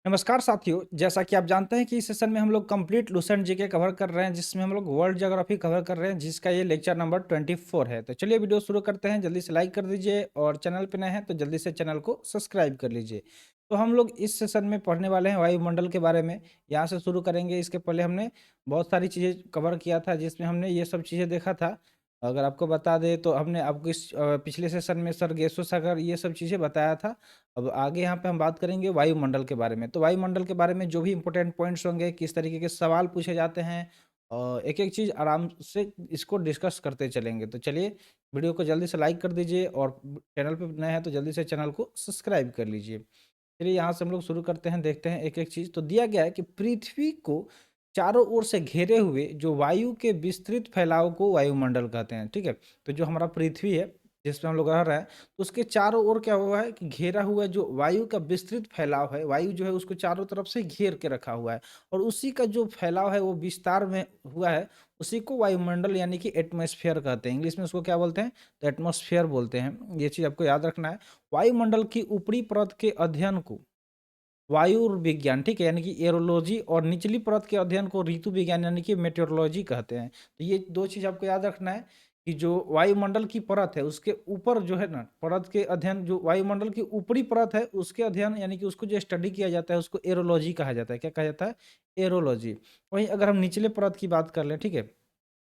नमस्कार साथियों, जैसा कि आप जानते हैं कि इस सेशन में हम लोग कंप्लीट लुसेंट जीके कवर कर रहे हैं, जिसमें हम लोग वर्ल्ड ज्योग्राफी कवर कर रहे हैं, जिसका ये लेक्चर नंबर 24 है। तो चलिए वीडियो शुरू करते हैं। जल्दी से लाइक कर दीजिए और चैनल पे नए हैं तो जल्दी से चैनल को सब्सक्राइब कर लीजिए। तो हम लोग इस सेशन में पढ़ने वाले हैं वायुमंडल के बारे में। यहाँ से शुरू करेंगे। इसके पहले हमने बहुत सारी चीज़ें कवर किया था, जिसमें हमने ये सब चीज़ें देखा था। अगर आपको बता दें तो हमने आपको इस पिछले सेशन में सरगेसो सागर ये सब चीज़ें बताया था। अब आगे यहाँ पे हम बात करेंगे वायुमंडल के बारे में। तो वायुमंडल के बारे में जो भी इम्पोर्टेंट पॉइंट्स होंगे, किस तरीके के सवाल पूछे जाते हैं, एक-एक चीज़ आराम से इसको डिस्कस करते चलेंगे। तो चलिए वीडियो को जल्दी से लाइक कर दीजिए और चैनल पे नए हैं तो जल्दी से चैनल को सब्सक्राइब कर लीजिए। चलिए यहाँ से हम लोग शुरू करते हैं, देखते हैं एक-एक चीज़। तो दिया गया है कि पृथ्वी को चारों ओर से घेरे हुए जो वायु के विस्तृत फैलाव को वायुमंडल कहते हैं, ठीक है? तो जो हमारा पृथ्वी है, जिसमें हम लोग रह रहे हैं, तो उसके चारों ओर क्या हुआ है कि घेरा हुआ है जो वायु का विस्तृत फैलाव है, वायु जो है उसको चारों तरफ से घेर के रखा हुआ है और उसी का जो फैलाव है वो विस्तार में हुआ है, उसी को वायुमंडल यानी कि एटमॉस्फेयर कहते हैं। इंग्लिश में उसको क्या बोलते हैं? तो एटमॉस्फेयर बोलते हैं। ये चीज़ आपको याद रखना है। वायुमंडल की ऊपरी परत के अध्ययन को वायुर्विज्ञान, ठीक है, यानी कि एरोलॉजी और निचली परत के अध्ययन को ऋतु विज्ञान यानी कि मेटेरोलॉजी कहते हैं। तो ये 2 चीज़ आपको याद रखना है कि जो वायुमंडल की परत है, उसके ऊपर जो है ना, परत के अध्ययन जो वायुमंडल की ऊपरी परत है, उसके अध्ययन यानी कि उसको जो स्टडी किया जाता है, उसको एरोलॉजी कहा जाता है। क्या कहा जाता है? एरोलॉजी। वहीं अगर हम निचले परत की बात कर लें, ठीक है?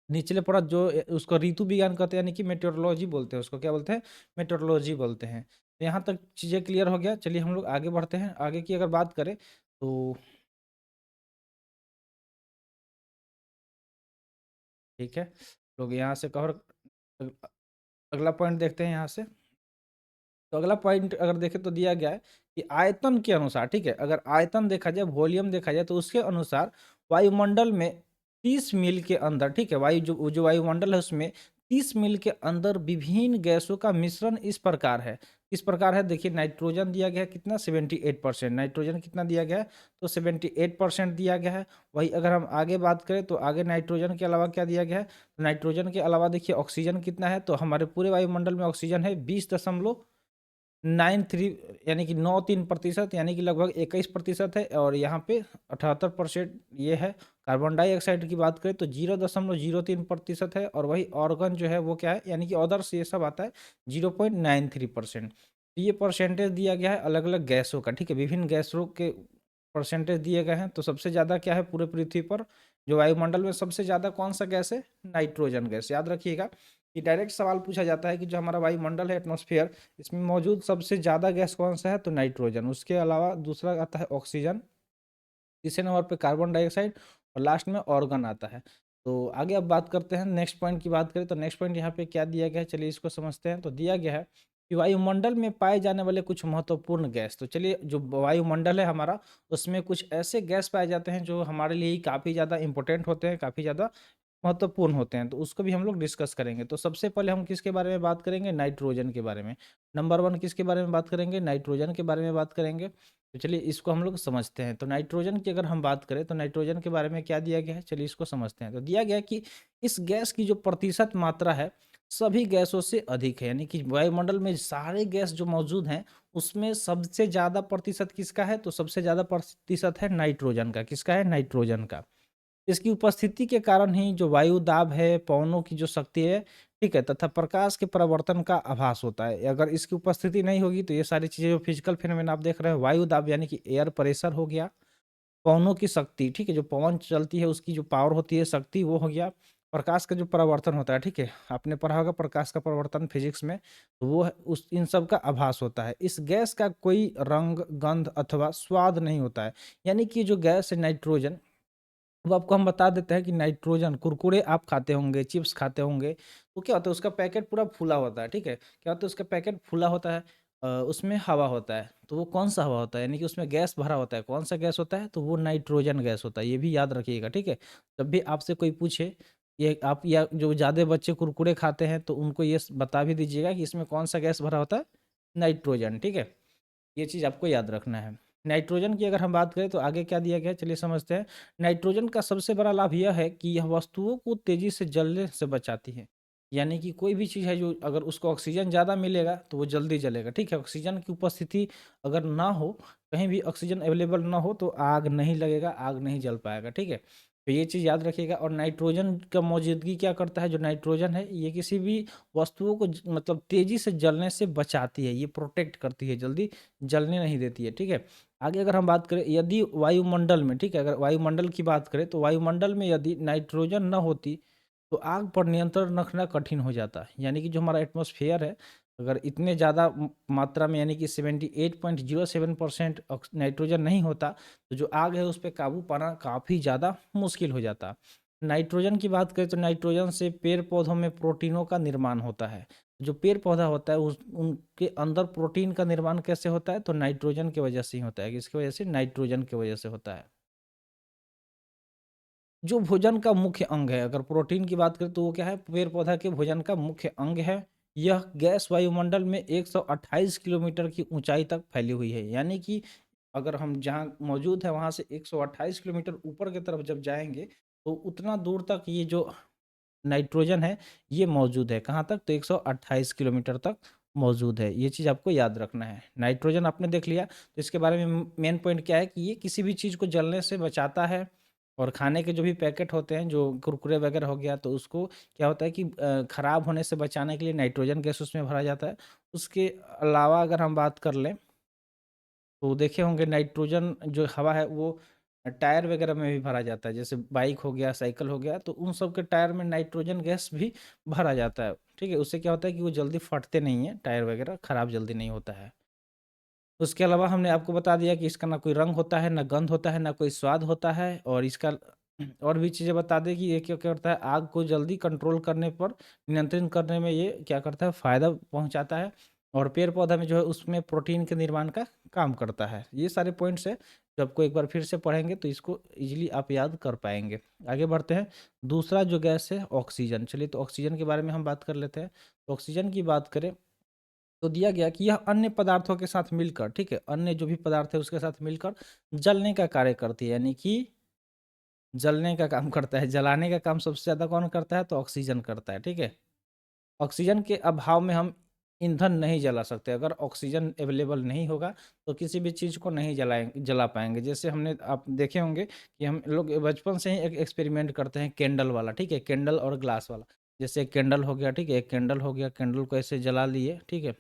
निचले परत जो उसको ऋतु विज्ञान कहते हैं यानी कि मेटेरोलॉजी बोलते हैं, उसको क्या बोलते हैं? मेटेरोलॉजी बोलते हैं। तो यहाँ तक चीज़ें क्लियर हो गया। चलिए हम लोग आगे बढ़ते हैं। आगे की अगर बात करें तो ठीक है, लोग यहाँ से कवर अग अगला पॉइंट देखते हैं यहाँ से। तो अगला पॉइंट अगर देखें तो दिया गया है कि आयतन के अनुसार, ठीक है, अगर आयतन देखा जाए, वॉल्यूम देखा जाए तो उसके अनुसार वायुमंडल में 30 मील के अंदर, ठीक है, जो वायुमंडल है उसमें 30 मील के अंदर विभिन्न गैसों का मिश्रण इस प्रकार है। किस प्रकार है देखिए, नाइट्रोजन दिया गया है कितना, 78%। नाइट्रोजन कितना दिया गया है? तो 78% दिया गया है। वही अगर हम आगे बात करें तो आगे नाइट्रोजन के अलावा क्या दिया गया है? नाइट्रोजन के अलावा देखिए ऑक्सीजन कितना है, तो हमारे पूरे वायुमंडल में ऑक्सीजन है 20.93, यानी कि 93% यानी कि लगभग 21% है और यहाँ पे 78% ये है। कार्बन डाइऑक्साइड की बात करें तो 0.03% है और वही ऑर्गन जो है वो क्या है, यानी कि अदर्स ये सब आता है 0.93%। तो ये परसेंटेज दिया गया है अलग अलग गैसों का, ठीक है, विभिन्न गैसों के परसेंटेज दिए गए हैं। तो सबसे ज़्यादा क्या है पूरे पृथ्वी पर, जो वायुमंडल में सबसे ज़्यादा कौन सा गैस है? Nitrogen gas. याद रखिएगा कि डायरेक्ट सवाल पूछा जाता है कि जो हमारा वायुमंडल है, एटमॉस्फेयर, इसमें मौजूद सबसे ज़्यादा गैस कौन-सा है? तो नाइट्रोजन। उसके अलावा दूसरा आता है ऑक्सीजन, तीसरे नंबर पे कार्बन डाइऑक्साइड और लास्ट में ऑर्गन आता है। तो आगे अब बात करते हैं, नेक्स्ट पॉइंट की बात करें तो नेक्स्ट पॉइंट यहाँ पे क्या दिया गया है, चलिए इसको समझते हैं। तो दिया गया है कि वायुमंडल में पाए जाने वाले कुछ महत्वपूर्ण गैस। तो चलिए जो वायुमंडल है हमारा, उसमें कुछ ऐसे गैस पाए जाते हैं जो हमारे लिए काफ़ी ज़्यादा इंपॉर्टेंट होते हैं, काफ़ी ज़्यादा महत्वपूर्ण होते हैं, तो उसको भी हम लोग डिस्कस करेंगे। तो सबसे पहले हम किसके बारे में बात करेंगे? नाइट्रोजन के बारे में। नंबर 1 किसके बारे में बात करेंगे? नाइट्रोजन के बारे में बात करेंगे। तो चलिए इसको हम लोग समझते हैं। तो नाइट्रोजन की अगर हम बात करें तो नाइट्रोजन के बारे में क्या दिया गया है? चलिए इसको समझते हैं। तो दिया गया है कि इस गैस की जो प्रतिशत मात्रा है, सभी गैसों से अधिक है। यानी कि वायुमंडल में सारे गैस जो मौजूद हैं, उसमें सबसे ज़्यादा प्रतिशत किसका है? तो सबसे ज़्यादा प्रतिशत है नाइट्रोजन का। किसका है? नाइट्रोजन का। इसकी उपस्थिति के कारण ही जो वायु दाब है, पवनों की जो शक्ति है, ठीक है, तथा प्रकाश के परावर्तन का आभास होता है। अगर इसकी उपस्थिति नहीं होगी तो ये सारी चीज़ें जो फिजिकल फिनोमेना आप देख रहे हैं, वायु दाब यानी कि एयर प्रेशर हो गया, पवनों की शक्ति, ठीक है, जो पवन चलती है उसकी जो पावर होती है, शक्ति, वो हो गया, प्रकाश का जो परावर्तन होता है, ठीक है, आपने पढ़ा होगा प्रकाश का परावर्तन फिजिक्स में, तो वो है उस इन सब का आभास होता है। इस गैस का कोई रंग, गंध अथवा स्वाद नहीं होता है। यानी कि जो गैस है नाइट्रोजन, वो आपको हम बता देते हैं कि नाइट्रोजन, कुरकुरे आप खाते होंगे, चिप्स खाते होंगे, तो क्या होता है उसका पैकेट पूरा फूला होता है, ठीक है? क्या होता है उसका पैकेट फूला होता है, उसमें हवा होता है, तो वो कौन-सा हवा होता है? यानी कि उसमें गैस भरा होता है, कौन-सा गैस होता है? तो वो नाइट्रोजन गैस होता है, ये भी याद रखिएगा, ठीक है? जब भी आपसे कोई पूछे, ये आप या जो ज़्यादा बच्चे कुरकुरे खाते हैं, तो उनको ये बता भी दीजिएगा कि इसमें कौन-सा गैस भरा होता है? नाइट्रोजन, ठीक है? ये चीज़ आपको याद रखना है। नाइट्रोजन की अगर हम बात करें तो आगे क्या दिया गया है, चलिए समझते हैं। नाइट्रोजन का सबसे बड़ा लाभ यह है कि यह वस्तुओं को तेज़ी से जलने से बचाती है। यानी कि कोई भी चीज़ है जो अगर उसको ऑक्सीजन ज़्यादा मिलेगा तो वो जल्दी जलेगा, ठीक है। ऑक्सीजन की उपस्थिति अगर ना हो, कहीं भी ऑक्सीजन अवेलेबल ना हो तो आग नहीं लगेगा, आग नहीं जल पाएगा, ठीक है। तो ये चीज़ याद रखिएगा। और नाइट्रोजन का मौजूदगी क्या करता है, जो नाइट्रोजन है ये किसी भी वस्तुओं को मतलब तेज़ी से जलने से बचाती है, ये प्रोटेक्ट करती है, जल्दी जलने नहीं देती है, ठीक है। आगे अगर हम बात करें, यदि वायुमंडल में, ठीक है, अगर वायुमंडल की बात करें तो वायुमंडल में यदि नाइट्रोजन न होती तो आग पर नियंत्रण रखना कठिन हो जाता है। यानी कि जो हमारा एटमॉस्फेयर है, अगर इतने ज़्यादा मात्रा में यानी कि 78.07% नाइट्रोजन नहीं होता तो जो आग है उस पर काबू पाना काफ़ी ज़्यादा मुश्किल हो जाता। नाइट्रोजन की बात करें तो नाइट्रोजन से पेड़ पौधों में प्रोटीनों का निर्माण होता है। जो पेड़ पौधा होता है उनके अंदर प्रोटीन का निर्माण कैसे होता है, तो नाइट्रोजन की वजह से ही होता है। किसकी वजह से? नाइट्रोजन की वजह से होता है। जो भोजन का मुख्य अंग है, अगर प्रोटीन की बात करें तो वो क्या है, पेड़ पौधा के भोजन का मुख्य अंग है। यह गैस वायुमंडल में 128 किलोमीटर की ऊंचाई तक फैली हुई है। यानी कि अगर हम जहाँ मौजूद है वहां से 128 किलोमीटर ऊपर की तरफ जब जाएंगे तो उतना दूर तक ये जो नाइट्रोजन है ये मौजूद है। कहाँ तक? तो 128 किलोमीटर तक मौजूद है। ये चीज़ आपको याद रखना है। नाइट्रोजन आपने देख लिया, तो इसके बारे में मेन पॉइंट क्या है कि ये किसी भी चीज़ को जलने से बचाता है। और खाने के जो भी पैकेट होते हैं, जो कुरकुरे वगैरह हो गया, तो उसको क्या होता है कि ख़राब होने से बचाने के लिए नाइट्रोजन गैस उसमें भरा जाता है। उसके अलावा अगर हम बात कर लें तो देखे होंगे नाइट्रोजन जो हवा है वो टायर वगैरह में भी भरा जाता है। जैसे बाइक हो गया, साइकिल हो गया, तो उन सब के टायर में नाइट्रोजन गैस भी भरा जाता है, ठीक है। उससे क्या होता है कि वो जल्दी फटते नहीं हैं, टायर वगैरह ख़राब जल्दी नहीं होता है। उसके अलावा हमने आपको बता दिया कि इसका ना कोई रंग होता है, ना गंध होता है, ना कोई स्वाद होता है। और इसका और भी चीज़ें बता दें कि ये क्या करता है, आग को जल्दी कंट्रोल करने पर, नियंत्रित करने में ये क्या करता है, फ़ायदा पहुंचाता है। और पेड़ पौधा में जो है उसमें प्रोटीन के निर्माण का काम करता है। ये सारे पॉइंट्स है जो आपको एक बार फिर से पढ़ेंगे तो इसको इजीली आप याद कर पाएंगे। आगे बढ़ते हैं। दूसरा जो गैस है ऑक्सीजन। चलिए तो ऑक्सीजन के बारे में हम बात कर लेते हैं। तो ऑक्सीजन की बात करें तो दिया गया कि यह अन्य पदार्थों के साथ मिलकर, ठीक है, अन्य जो भी पदार्थ है उसके साथ मिलकर जलने का कार्य करती है। यानी कि जलने का काम करता है। जलाने का काम सबसे ज़्यादा कौन करता है? तो ऑक्सीजन करता है, ठीक है। ऑक्सीजन के अभाव में हम ईंधन नहीं जला सकते। अगर ऑक्सीजन अवेलेबल नहीं होगा तो किसी भी चीज़ को नहीं जला पाएंगे। जैसे हमने आप देखे होंगे कि हम लोग बचपन से ही एक एक्सपेरिमेंट करते हैं कैंडल वाला, ठीक है, कैंडल और ग्लास वाला। जैसे एक कैंडल हो गया, ठीक है, एक कैंडल हो गया, कैंडल को ऐसे जला लिए, ठीक है,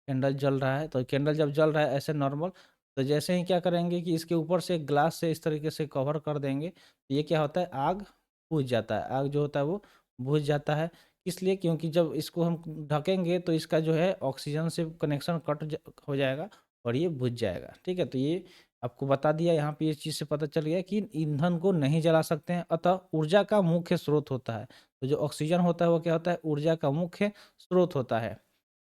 कैंडल जल रहा है, तो कैंडल जब जल रहा है ऐसे नॉर्मल, तो जैसे ही क्या करेंगे कि इसके ऊपर से एक ग्लास से इस तरीके से कवर कर देंगे तो ये क्या होता है, आग बुझ जाता है। आग जो होता है वो बुझ जाता है। इसलिए क्योंकि जब इसको हम ढकेंगे तो इसका जो है ऑक्सीजन से कनेक्शन हो जाएगा और ये बुझ जाएगा, ठीक है। तो ये आपको बता दिया। यहाँ पे इस चीज़ से पता चल गया कि ईंधन को नहीं जला सकते हैं, अतः ऊर्जा का मुख्य स्रोत होता है। तो जो ऑक्सीजन होता है वो क्या होता है, ऊर्जा का मुख्य स्रोत होता है।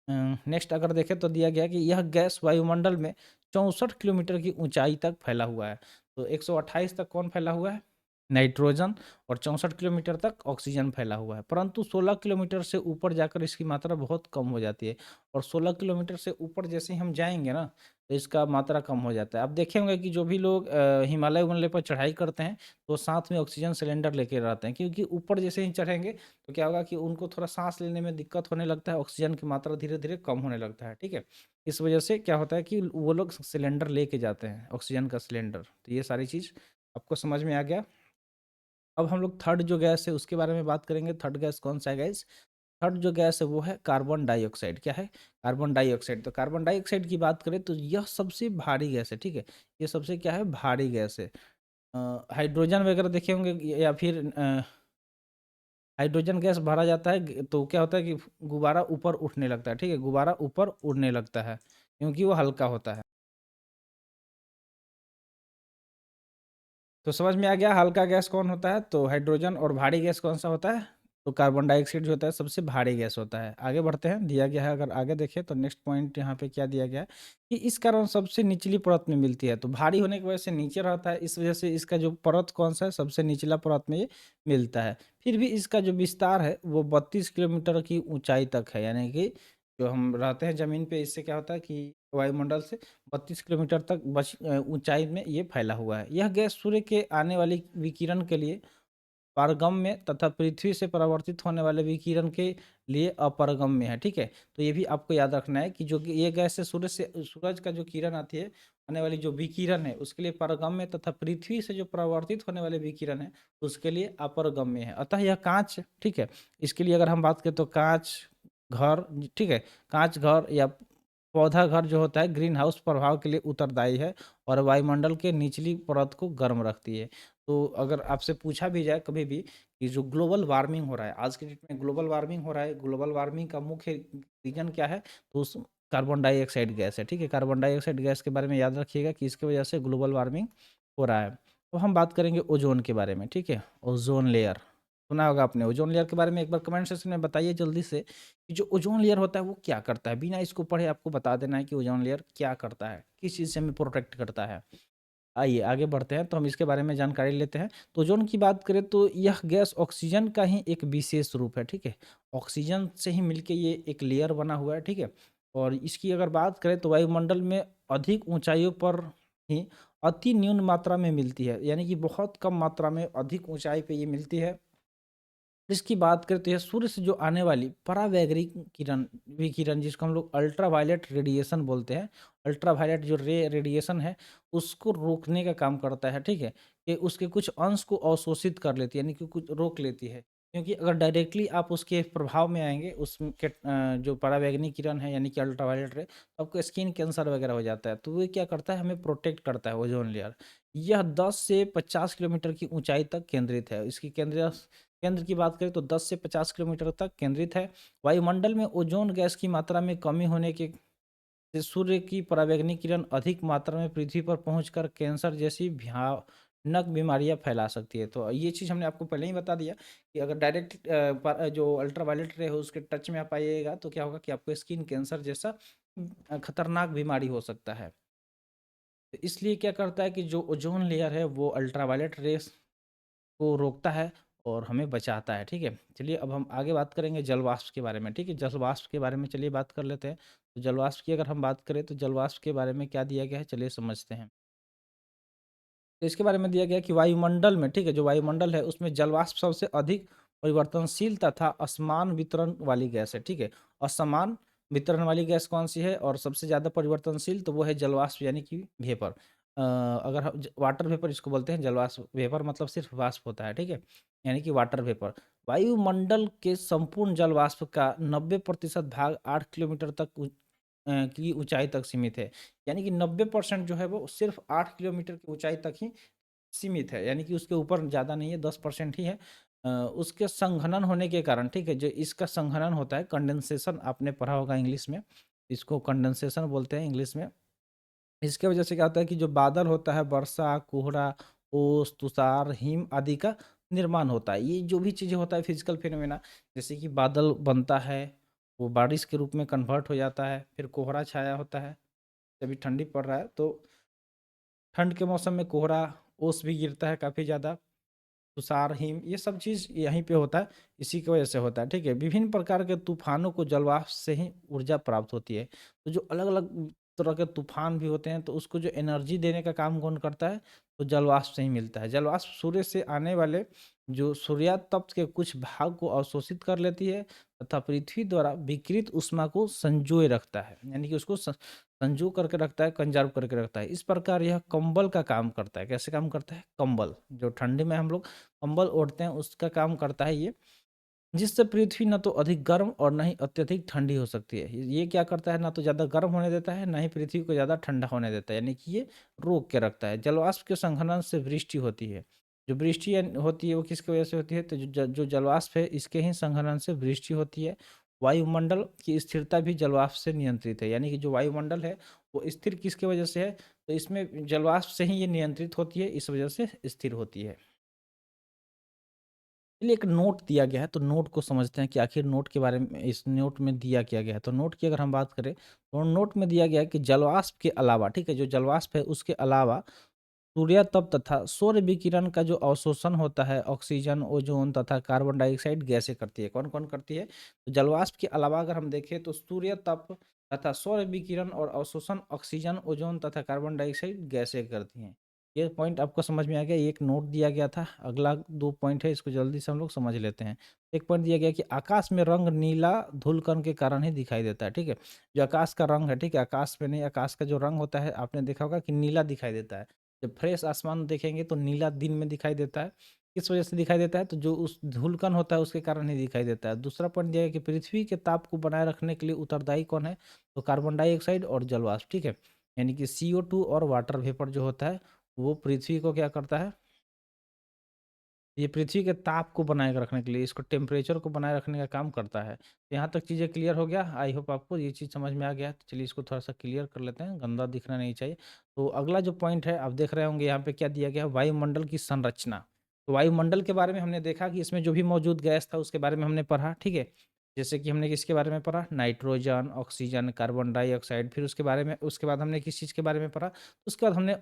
नेक्स्ट अगर देखें तो दिया गया कि यह गैस वायुमंडल में 64 किलोमीटर की ऊंचाई तक फैला हुआ है। तो 128 तक कौन फैला हुआ है? नाइट्रोजन। और 64 किलोमीटर तक ऑक्सीजन फैला हुआ है। परंतु 16 किलोमीटर से ऊपर जाकर इसकी मात्रा बहुत कम हो जाती है। और 16 किलोमीटर से ऊपर जैसे ही हम जाएंगे ना तो इसका मात्रा कम हो जाता है। आप देखे होंगे कि जो भी लोग हिमालय उमालय पर चढ़ाई करते हैं तो साथ में ऑक्सीजन सिलेंडर लेके रहते हैं, क्योंकि ऊपर जैसे ही चढ़ेंगे तो क्या होगा कि उनको थोड़ा सांस लेने में दिक्कत होने लगता है, ऑक्सीजन की मात्रा धीरे धीरे कम होने लगता है, ठीक है। इस वजह से क्या होता है कि वो लोग सिलेंडर लेके जाते हैं, ऑक्सीजन का सिलेंडर। तो ये सारी चीज़ आपको समझ में आ गया। अब हम लोग थर्ड जो गैस है उसके बारे में बात करेंगे। थर्ड गैस कौन सा है गैस? थर्ड जो गैस है वो है कार्बन डाइऑक्साइड। क्या है? Carbon dioxide. तो कार्बन डाइऑक्साइड की बात करें तो यह सबसे भारी गैस है, ठीक है। ये सबसे क्या है, भारी गैस है। हाइड्रोजन वगैरह देखे होंगे या फिर हाइड्रोजन गैस भरा जाता है तो क्या होता है कि गुब्बारा ऊपर उठने लगता है, ठीक है, गुब्बारा ऊपर उड़ने लगता है क्योंकि वो हल्का होता है। तो समझ में आ गया हल्का गैस कौन होता है, तो हाइड्रोजन। और भारी गैस कौन सा होता है? तो कार्बन डाइऑक्साइड जो होता है सबसे भारी गैस होता है। आगे बढ़ते हैं। दिया गया है, अगर आगे देखें तो नेक्स्ट पॉइंट यहाँ पे क्या दिया गया है कि इस कारण सबसे निचली परत में मिलती है। तो भारी होने की वजह से नीचे रहता है, इस वजह से इसका जो परत कौन सा है, सबसे निचला परत में ये मिलता है। फिर भी इसका जो विस्तार है वो 32 किलोमीटर की ऊंचाई तक है। यानी कि जो हम रहते हैं ज़मीन पे, इससे क्या होता है कि वायुमंडल से 32 किलोमीटर तक ऊंचाई में ये फैला हुआ है। यह गैस सूर्य के आने वाली विकिरण के लिए पारगम्य तथा पृथ्वी से परावर्तित होने वाले विकिरण के लिए अपरगम्य है, ठीक है। तो ये भी आपको याद रखना है कि जो कि ये गैस है सूरज का जो किरण आती है, आने वाली जो विकिरण है उसके लिए परगम्य, तथा पृथ्वी से जो परावर्तित होने वाले विकिरण है उसके लिए अपरगम्य है। अतः यह कांच, ठीक है, इसके लिए अगर हम बात करें तो कांच घर, ठीक है, कांच घर या पौधा घर जो होता है ग्रीन हाउस प्रभाव के लिए उत्तरदायी है और वायुमंडल के निचली परत को गर्म रखती है। तो अगर आपसे पूछा भी जाए कभी भी कि जो ग्लोबल वार्मिंग हो रहा है आज के डेट में, ग्लोबल वार्मिंग हो रहा है, ग्लोबल वार्मिंग का मुख्य रीजन क्या है, तो उस कार्बन डाइऑक्साइड गैस है, ठीक है। कार्बन डाइऑक्साइड गैस के बारे में याद रखिएगा कि इसकी वजह से ग्लोबल वार्मिंग हो रहा है। तो हम बात करेंगे ओजोन के बारे में, ठीक है। ओजोन लेयर सुना होगा आपने। ओजोन लेयर के बारे में एक बार कमेंट सेक्शन में बताइए जल्दी से कि जो ओजोन लेयर होता है वो क्या करता है। बिना इसको पढ़े आपको बता देना है कि ओजोन लेयर क्या करता है, किस चीज़ से हमें प्रोटेक्ट करता है। आइए आगे बढ़ते हैं तो हम इसके बारे में जानकारी लेते हैं। तो ओजोन की बात करें तो यह गैस ऑक्सीजन का ही एक विशेष रूप है, ठीक है। ऑक्सीजन से ही मिलके ये एक लेयर बना हुआ है, ठीक है। और इसकी अगर बात करें तो वायुमंडल में अधिक ऊंचाइयों पर ही अति न्यून मात्रा में मिलती है, यानी कि बहुत कम मात्रा में अधिक ऊंचाई पे ये मिलती है। इसकी बात करें तो यह सूर्य से जो आने वाली परावैगनिक किरण, विकिरण, जिसको हम लोग अल्ट्रावायलेट रेडिएशन बोलते हैं, अल्ट्रावायलेट जो रेडिएशन है उसको रोकने का काम करता है, ठीक है। कि उसके कुछ अंश को अवशोषित कर लेती है, यानी कि कुछ रोक लेती है। क्योंकि अगर डायरेक्टली आप उसके प्रभाव में आएंगे उसके जो परावैगनिक किरण है यानी कि अल्ट्रावायलेट रे, तो आपको स्किन कैंसर वगैरह हो जाता है। तो वो क्या करता है, हमें प्रोटेक्ट करता है ओजोन लेयर। यह 10 से 50 किलोमीटर की ऊंचाई तक केंद्रित है। इसकी केंद्र की बात करें तो 10 से 50 किलोमीटर तक केंद्रित है। वायुमंडल में ओजोन गैस की मात्रा में कमी होने के से सूर्य की परावैगनिक किरण अधिक मात्रा में पृथ्वी पर पहुंचकर कैंसर जैसी भयानक बीमारियां फैला सकती है। तो ये चीज़ हमने आपको पहले ही बता दिया कि अगर डायरेक्ट जो अल्ट्रावायलेट रे है उसके टच में आप आइएगा तो क्या होगा कि आपको स्किन कैंसर जैसा खतरनाक बीमारी हो सकता है। तो इसलिए क्या करता है कि जो ओजोन लेयर है वो अल्ट्रावायलेट रेस को रोकता है और हमें बचाता है, ठीक है। चलिए अब हम आगे बात करेंगे जलवाष्प के बारे में, ठीक है। जलवाष्प के बारे में चलिए बात कर लेते हैं। तो जलवाष्प की अगर हम बात करें तो जलवाष्प के बारे में क्या दिया गया है, चलिए समझते हैं। तो इसके बारे में दिया गया है कि वायुमंडल में, ठीक है, जो वायुमंडल है उसमें जलवाष्प सबसे अधिक परिवर्तनशील तथा असमान वितरण वाली गैस है, ठीक है। असमान वितरण वाली गैस कौन सी है और सबसे ज़्यादा परिवर्तनशील, तो वो है जलवाष्प यानी कि वेपर। अगर हम वाटर वेपर इसको बोलते हैं, जलवाष्प वेपर मतलब सिर्फ वाष्प होता है, ठीक है, यानी कि वाटर वेपर। वायुमंडल के संपूर्ण जलवाष्प का 90% भाग 8 किलोमीटर तक की ऊंचाई तक सीमित है। यानी कि 90% जो है वो सिर्फ 8 किलोमीटर की ऊंचाई तक ही सीमित है, यानी कि उसके ऊपर ज़्यादा नहीं है, 10% ही है। उसके संघनन होने के कारण, ठीक है, जो इसका संघनन होता है, कंडेंसेशन आपने पढ़ा होगा इंग्लिश में, इसको कंडेंसेशन बोलते हैं इंग्लिश में। इसके वजह से क्या होता है कि जो बादल होता है, वर्षा, कोहरा, ओस, तुषार, हिम आदि का निर्माण होता है। ये जो भी चीज़ें होता है फिजिकल फिनोमेना, जैसे कि बादल बनता है, वो बारिश के रूप में कन्वर्ट हो जाता है, फिर कोहरा छाया होता है, जब ठंडी पड़ रहा है तो ठंड के मौसम में कोहरा, ओस भी गिरता है काफ़ी ज़्यादा, तुषार, हिम, ये सब चीज़ यहीं पे होता है, इसी की वजह से होता है, ठीक है। विभिन्न प्रकार के तूफानों को जलवाष्प से ही ऊर्जा प्राप्त होती है। तो जो अलग अलग तरह के तूफान भी होते हैं तो उसको जो एनर्जी देने का काम कौन करता है, तो जलवाष्प से ही मिलता है। जलवाष्प सूर्य से आने वाले जो सूर्यातप के कुछ भाग को अवशोषित कर लेती है तथा पृथ्वी द्वारा विकिरित ऊष्मा को संजोए रखता है, यानी कि उसको संजो करके रखता है, कंजर्व करके रखता है। इस प्रकार यह कंबल का काम करता है। कैसे काम करता है, कंबल, जो ठंडी में हम लोग कंबल ओढ़ते हैं उसका काम करता है ये, जिससे पृथ्वी ना तो अधिक गर्म और ना ही अत्यधिक ठंडी हो सकती है। ये क्या करता है, ना तो ज़्यादा गर्म होने देता है, ना ही पृथ्वी को ज़्यादा ठंडा होने देता है, यानी कि ये रोक के रखता है। जलवाष्प के संघनन से वृष्टि होती है। जो वृष्टि होती है वो किसकी वजह से होती है, तो जो जलवाष्प है इसके ही संघनन से वृष्टि होती है। वायुमंडल की स्थिरता भी जलवाष्प से नियंत्रित है, यानी कि जो वायुमंडल है वो स्थिर किसकी वजह से है, तो इसमें जलवाष्प से ही ये नियंत्रित होती है, इस वजह से स्थिर होती है। चलिए एक नोट दिया गया है तो नोट को समझते हैं कि आखिर नोट के बारे में, इस नोट में दिया क्या गया है। तो नोट की अगर हम बात करें तो नोट में दिया गया है कि जलवाष्प के अलावा, ठीक है, जो जलवाष्प है उसके अलावा सूर्यतप तथा सौर विकिरण का जो अवशोषण होता है ऑक्सीजन, ओजोन तथा कार्बन डाइऑक्साइड गैसें करती है। कौन कौन करती है, तो जलवाष्प के अलावा अगर हम देखें तो सूर्यतप तथा सौर विकिरण और अवशोषण ऑक्सीजन, ओजोन तथा कार्बन डाइऑक्साइड गैसें करती हैं। ये पॉइंट आपको समझ में आ गया, ये एक नोट दिया गया था। अगला 2 पॉइंट है, इसको जल्दी से हम लोग समझ लेते हैं। एक पॉइंट दिया गया कि आकाश में रंग नीला धूलकण के कारण ही दिखाई देता है, ठीक है? जो आकाश का रंग है, ठीक है? आकाश में नहीं, आकाश का जो रंग होता है आपने देखा होगा कि नीला दिखाई देता है। जब फ्रेश आसमान देखेंगे तो नीला दिन में दिखाई देता है। किस वजह से दिखाई देता है? तो जो उस धूलकण होता है उसके कारण ही दिखाई देता है। दूसरा पॉइंट दिया गया कि पृथ्वी के ताप को बनाए रखने के लिए उत्तरदायी कौन है? तो कार्बन डाइऑक्साइड और जलवाष्प, ठीक है? यानी कि CO2 और वाटर वेपर जो होता है वो पृथ्वी को क्या करता है? ये पृथ्वी के ताप को बनाए रखने के लिए, इसको टेम्परेचर को बनाए रखने का काम करता है। तो यहाँ तक चीज़ें क्लियर हो गया। आई होप आपको ये चीज़ समझ में आ गया है। तो चलिए इसको थोड़ा-सा क्लियर कर लेते हैं, गंदा दिखना नहीं चाहिए। तो अगला जो पॉइंट है आप देख रहे होंगे यहाँ पे क्या दिया गया है, वायुमंडल की संरचना। तो वायुमंडल के बारे में हमने देखा कि इसमें जो भी मौजूद गैस था उसके बारे में हमने पढ़ा, ठीक है? जैसे कि हमने किसके बारे में पढ़ा? Nitrogen, oxygen, carbon dioxide. फिर उसके बारे में, उसके बाद हमने किस चीज़ के बारे में पढ़ा? उसके बाद हमने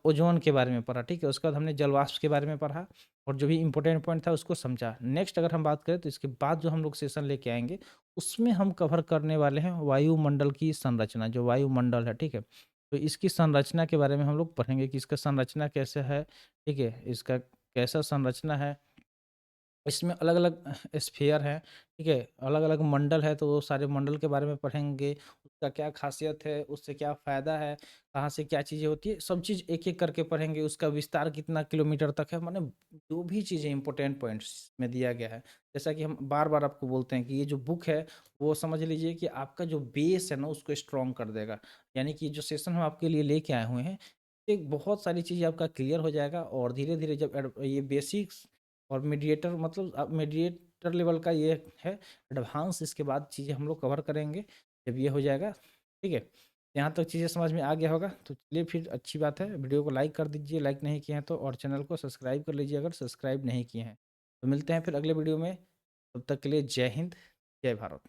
ओज़ोन के बारे में पढ़ा, ठीक है? उसके बाद हमने जलवाष्प के बारे में पढ़ा और जो भी इम्पोर्टेंट पॉइंट था उसको समझा। नेक्स्ट अगर हम बात करें तो इसके बाद जो हम लोग सेशन लेके आएँगे, उसमें हम कवर करने वाले हैं वायुमंडल की संरचना, जो वायुमंडल है, ठीक है? तो इसकी संरचना के बारे में हम लोग पढ़ेंगे कि इसका संरचना कैसे है, ठीक है? इसका कैसा संरचना है, इसमें अलग-अलग स्फीयर हैं, ठीक है? अलग-अलग मंडल है, तो वो सारे मंडल के बारे में पढ़ेंगे, उसका क्या ख़ासियत है, उससे क्या फ़ायदा है, कहाँ से क्या चीज़ें होती है, सब चीज़ एक-एक करके पढ़ेंगे। उसका विस्तार कितना किलोमीटर तक है, माने जो भी चीज़ें इम्पोर्टेंट पॉइंट्स में दिया गया है। जैसा कि हम बार-बार आपको बोलते हैं कि ये जो बुक है, वो समझ लीजिए कि आपका जो बेस है ना, उसको स्ट्रॉन्ग कर देगा। यानी कि जो सेशन हम आपके लिए लेके आए हुए हैं, एक बहुत सारी चीज़ें आपका क्लियर हो जाएगा और धीरे-धीरे जब ये बेसिक्स और मीडिएटर, मतलब मीडिएटर लेवल का ये है, एडवांस इसके बाद चीज़ें हम लोग कवर करेंगे जब ये हो जाएगा, ठीक है? यहाँ तक चीज़ें समझ में आ गया होगा, तो चलिए फिर अच्छी बात है। वीडियो को लाइक कर दीजिए, लाइक नहीं किए हैं तो, और चैनल को सब्सक्राइब कर लीजिए अगर सब्सक्राइब नहीं किए हैं। तो मिलते हैं फिर अगले वीडियो में, तब तक के लिए जय हिंद, जय भारत।